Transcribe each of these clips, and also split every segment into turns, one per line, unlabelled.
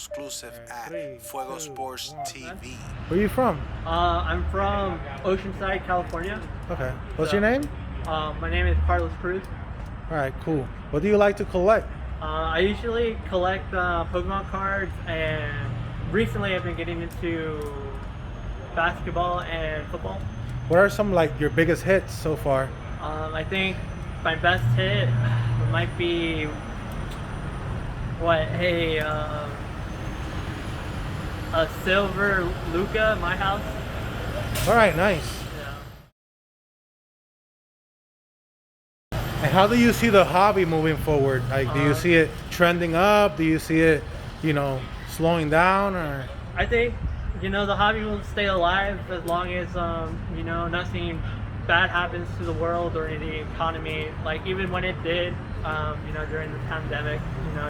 exclusive at FuegoSportsTV.
Where are you from?
I'm from Oceanside, California.
Okay. What's your name?
My name is Carlos Cruz.
All right, cool. What do you like to collect?
I usually collect Pokemon cards, and recently I've been getting into basketball and football.
What are some like your biggest hits so far?
I think my best hit might be a silver Luca at my house.
All right, nice.
Yeah.
And how do you see the hobby moving forward? Like, do you see it trending up? Do you see it, slowing down? Or
I think, the hobby will stay alive as long as, nothing bad happens to the world or the economy. Like, even when it did, during the pandemic,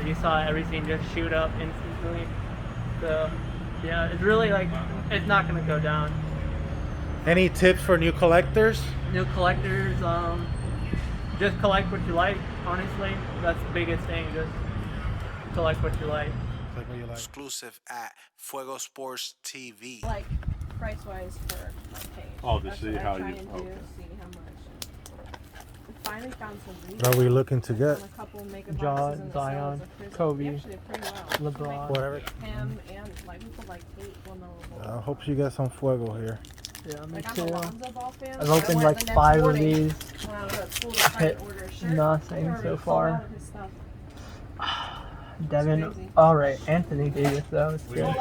you saw everything just shoot up instantly. So, yeah, it's really it's not going to go down.
any tips for new collectors?
New collectors, just collect what you like, honestly. That's the biggest thing, just collect what you like.
Like what you like.
Exclusive at FuegoSportsTV.
Like price-wise for my page.
Oh, to
That's
see
what
how
I try
you-
and do,
okay.
see how much. We finally found some
What are we looking to get?
on a couple mega
John,
boxes in the
Zion,
sales of Christmas.
Kobe,
We actually did pretty well.
LeBron.
Whatever.
Him and we put like 8
I hope you get some Fuego here.
Yeah, me
Like I'm
too.
a Lonzo Ball fan.
I've
so I
opened
went
like
the next
5 of
morning
these.
when I was at school to try
Hit
to order a shirt.
nothing
They already
so
sold
far.
out of his stuff.
Devin,
crazy.
alright, Anthony Davis though, it's
So
good.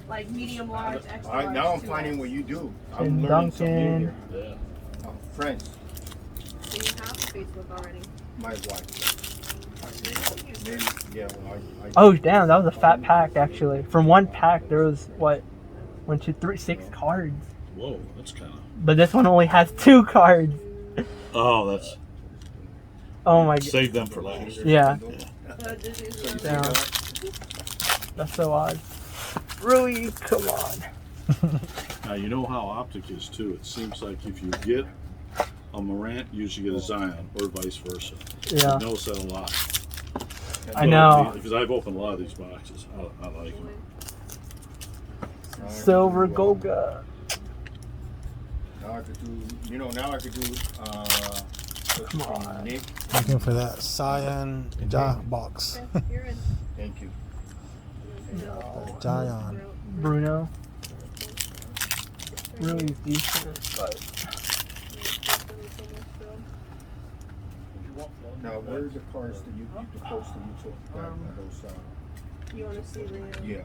like medium large, extra large.
Now I'm
2X.
finding what you do.
And
I'm learning something
Duncan.
new
Yeah.
here. Friends,
So you have Facebook already.
my wife. Maybe, yeah, well, I
Oh damn, that was a fat pack actually. From one pack there was 6 cards.
Whoa, that's kind of.
But this one only has 2 cards.
Oh, that's.
Oh my god.
Save them for last.
Yeah,
So this is
damn. That's so odd. Rui, come on.
Now you know how Optic is too. It seems like if you get a Morant, you usually get a Zion, or vice versa.
Yeah.
I notice that a lot.
I know.
Because I've opened a lot of these boxes. I like them.
Silver Goga.
Now I could do, now I could do,
Come on.
Nick.
Looking for that Cyan box.
You're in.
Thank you.
Zion.
Bruno. Really decent, but
Now, where are the cards that you post that you took? Those,
You want to see the?
yeah.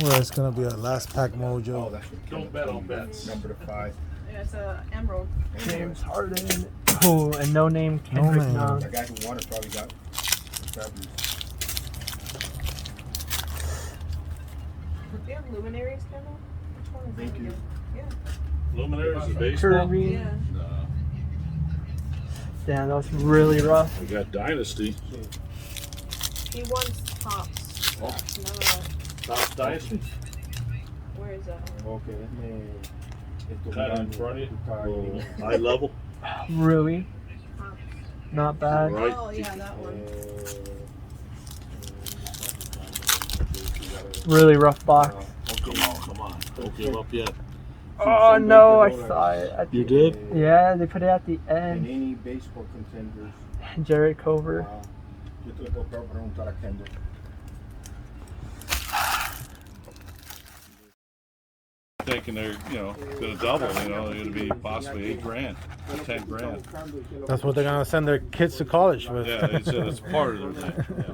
Well, it's gonna be a last pack
Oh,
mojo.
that's what
Don't bet on bets.
Number 5.
Yeah, it's a emerald.
James Harden. Oh, and no name Kendrick
name.
Nunn.
The guy who won it probably got fabulous.
Do you have luminaries, Kendall? Which one is
Thank
that
you.
again? Yeah.
Luminaries of baseball.
Kirby.
Yeah.
Nah.
Damn, that was really rough.
We got Dynasty.
He won tops.
Oh.
No,
Top Dynasty.
where is that?
Okay,
Kind of in front of you. Oh, high level.
Rui.
Tops.
Not bad.
Right.
Oh yeah, that one.
Really rough box.
Come on. Don't give up yet.
Oh no, I saw it.
You did?
Yeah, they put it at the
And
end.
any baseball contenders.
Jared Cover.
Yo te lo puedo preguntar a Kendall.
Thinking they're, going to double. They're going to be possibly $8,000, $10,000.
That's what they're gonna send their kids to college with.
Yeah, they said it's part of their thing. Yeah.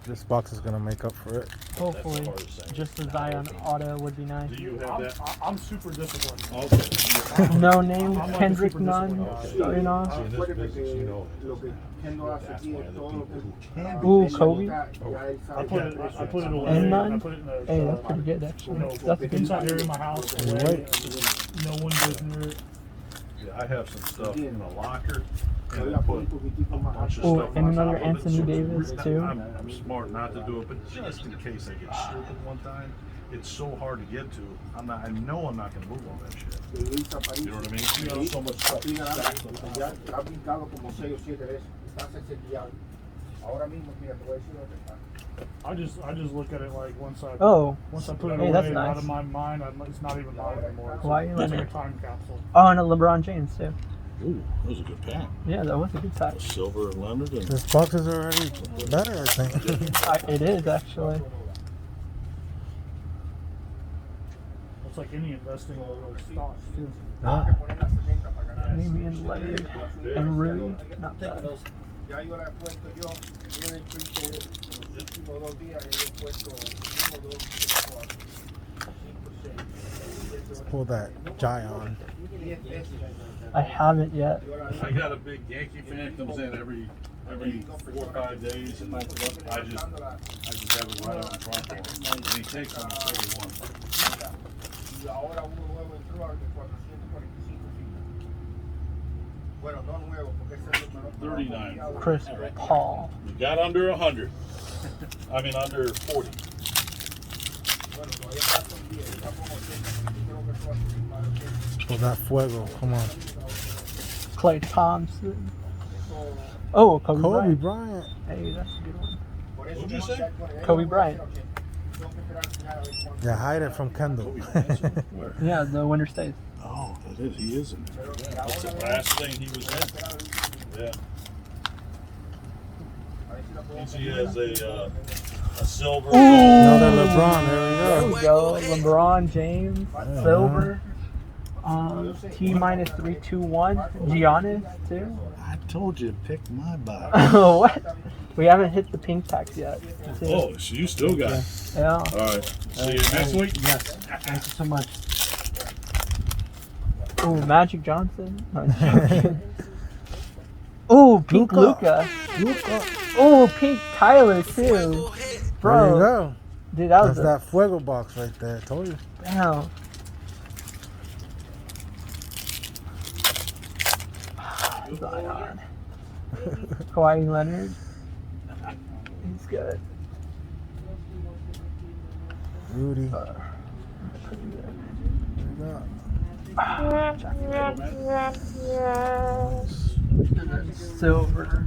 This box is gonna make up for it.
Hopefully.
That's the hardest thing.
Just the Zion auto would be nice.
Do you have that?
I'm super disappointed.
Okay.
No name Kendrick Nunn starting off.
In this business, you know.
Ooh, Kobe.
I put it away.
And
I
none?
put it in the
Hey, that's pretty good actually. That's good.
inside area of my house. Away. No one goes near it.
Yeah, I have some stuff in a locker. And I put a bunch of
Oh,
stuff
and
on
another
top of it.
Anthony Davis too.
I'm smart not to do it, but just in case I get stupid one time, it's so hard to get to. I know I'm not going to move all that shit. You know what I mean? You got so much stuff stacked up.
I just look at it like once I put it
Hey,
away
that's
out
nice.
of my mind, it's not even mine anymore.
Why are you
It's like a
Leonard?
time capsule.
Oh, and a LeBron James too.
Ooh, that was a good pack.
Yeah, that was a good pack.
Silver and Leonard. And
This box is already better, I think.
It is actually.
It's like any investing in those stocks too.
Maybe in Leonard and Rui. Not bad.
Ya yo la he puesto yo en el printer los últimos 2 días he puesto 1, 2, 3, 4, 5, 6, 7,
Pull that Giant.
10 pesos.
I haven't yet.
I got a big Yankee fan comes in every 4 or 5 days, and I just have it right on the front for him. And he takes them at 31.
Y ahora uno nuevo entró al de 445 filas. Bueno, no nuevo, porque ese es el menor.
39.
Chris Paul.
You got under 100. I mean under 40.
Bueno, todavía está con 10, está con 80. Yo creo que eso va a subir más de 80.
Pull that Fuego. Come on.
Klay Thompson. Oh, Kobe
Kobe
Bryant.
Bryant.
Hey, that's a good one.
Por eso
What'd you say?
Kobe Bryant.
Tengo que esperar al final a ver cuánto.
Yeah, hide it from Kendall.
Where?
Yeah, the winner stays.
Oh, that is. He is in there. Yeah, that's the last thing he was in. Yeah. He has a silver.
Another LeBron. There we
There
go.
we go. LeBron James, silver. T-321. Giannis too.
I told you to pick my box.
What? We haven't hit the pink packs yet. too.
Oh, so you still got it.
Yeah.
All right. See you next week.
Yes. Thank you so much. Ooh, Magic Johnson. Ooh, pink Luka. Ooh, pink Tyler too.
There you
Bro,
go.
dude, that was
That's that Fuego box right there. I told you.
Damn. Zion. Kawhi Leonard. He's good.
Rudy.
Pretty good.
There
And then silver.